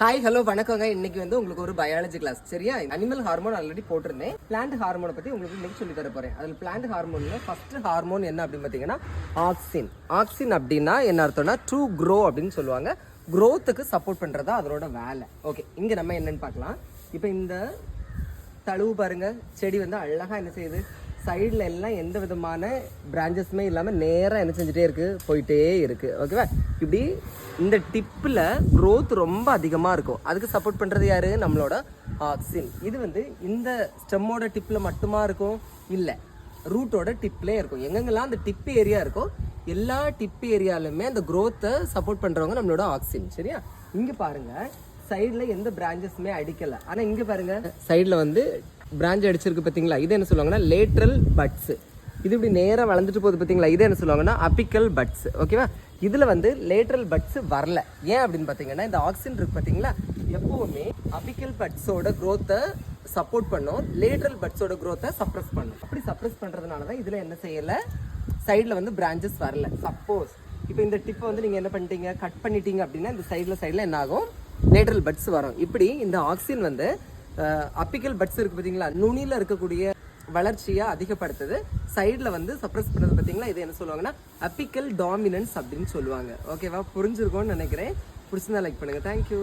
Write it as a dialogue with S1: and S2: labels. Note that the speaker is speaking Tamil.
S1: ஹாய் ஹலோ வணக்கங்க. இன்னைக்கு வந்து உங்களுக்கு ஒரு பயாலஜி கிளாஸ். சரியா? அனிமல் ஹார்மோன் ஆல்ரெடி போட்டிருந்தேன். பிளான்ட் ஹார்மோனை பத்தி உங்களுக்கு இன்னைக்கு சொல்லி தர போறேன். அதில் பிளான்ட் ஹார்மோன்ல ஃபர்ஸ்ட் ஹார்மோன் என்ன அப்படின்னு பார்த்தீங்கன்னா ஆக்சின். ஆக்சின் அப்படின்னா என்ன அர்த்தம்னா டு க்ரோ அப்படின்னு சொல்லுவாங்க. க்ரோத்துக்கு சப்போர்ட் பண்றதா அதனோட வேலை. ஓகே, இங்க நம்ம என்னன்னு பார்க்கலாம். இப்போ இந்த தழுவு பாருங்க, செடி வந்து அழகா என்ன செய்யுது, சைடில் எல்லாம் எந்த விதமான பிரான்ச்சஸுமே இல்லாமல் நேராக என்ன செஞ்சுட்டே இருக்கு, போயிட்டே இருக்கு. ஓகேவா? இப்படி இந்த டிப்பில் க்ரோத் ரொம்ப அதிகமாக இருக்கும். அதுக்கு சப்போர்ட் பண்ணுறது யாரு? நம்மளோட ஆக்சின். இது வந்து இந்த ஸ்டெம்மோட டிப்பில் மட்டுமா இருக்கும்? இல்லை, ரூட்டோட டிப்லேயே இருக்கும். எங்கெங்கெல்லாம் அந்த டிப் ஏரியா இருக்கோ எல்லா டிப் ஏரியாலுமே அந்த க்ரோத்தை சப்போர்ட் பண்ணுறவங்க நம்மளோட ஆக்சின். சரியா? இங்கே பாருங்க, சைடில் எந்த பிரான்ச்சஸுமே அடிக்கலை. ஆனால் இங்கே பாருங்க, சைடில் வந்து பிரான்ச் அடிச்சிருக்கு பார்த்தீங்களா? இது என்ன சொல்லுவாங்கன்னா லேட்ரல் பட்ஸ். இது இப்படி நேராக வளர்ந்துட்டு போகுது பார்த்தீங்களா? இது என்ன சொல்லுவாங்கன்னா அபிக்கல் பட்ஸ். ஓகேவா? இதில் வந்து லேட்ரல் பட்ஸ் வரல. ஏன் அப்படின்னு பார்த்தீங்கன்னா இந்த ஆக்சின் இருக்கு பார்த்தீங்களா, எப்போவுமே அபிக்கல் பட்ஸோட க்ரோத்தை சப்போர்ட் பண்ணும், லேட்ரல் பட்ஸோட க்ரோத்தை சப்ரஸ் பண்ணும். அப்படி சப்ரஸ் பண்ணுறதுனால தான் இதில் என்ன செய்யலை, சைடில் வந்து பிரான்ச்சஸ் வரல. சப்போஸ் இப்போ இந்த டிப்பை வந்து நீங்கள் என்ன பண்ணிட்டீங்க, கட் பண்ணிட்டீங்க அப்படின்னா இந்த சைடில் என்ன ஆகும், லேட்ரல் பட்ஸ் வரும். இப்படி இந்த ஆக்சின் வந்து அப்பிக்கல் பட்ஸ் இருக்கு பார்த்தீங்களா, நுனியில் இருக்கக்கூடிய வளர்ச்சியை அதிகப்படுத்துது, சைடில் வந்து சப்ரஸ் பண்ணுறது பார்த்தீங்களா. இது என்ன சொல்லுவாங்கன்னா அப்பிக்கல் டாமினன்ஸ் அப்படின்னு சொல்லுவாங்க. ஓகேவா? புரிஞ்சிருக்கோன்னு நினைக்கிறேன். பிடிச்சிருந்தா லைக் பண்ணுங்கள். தேங்க்யூ.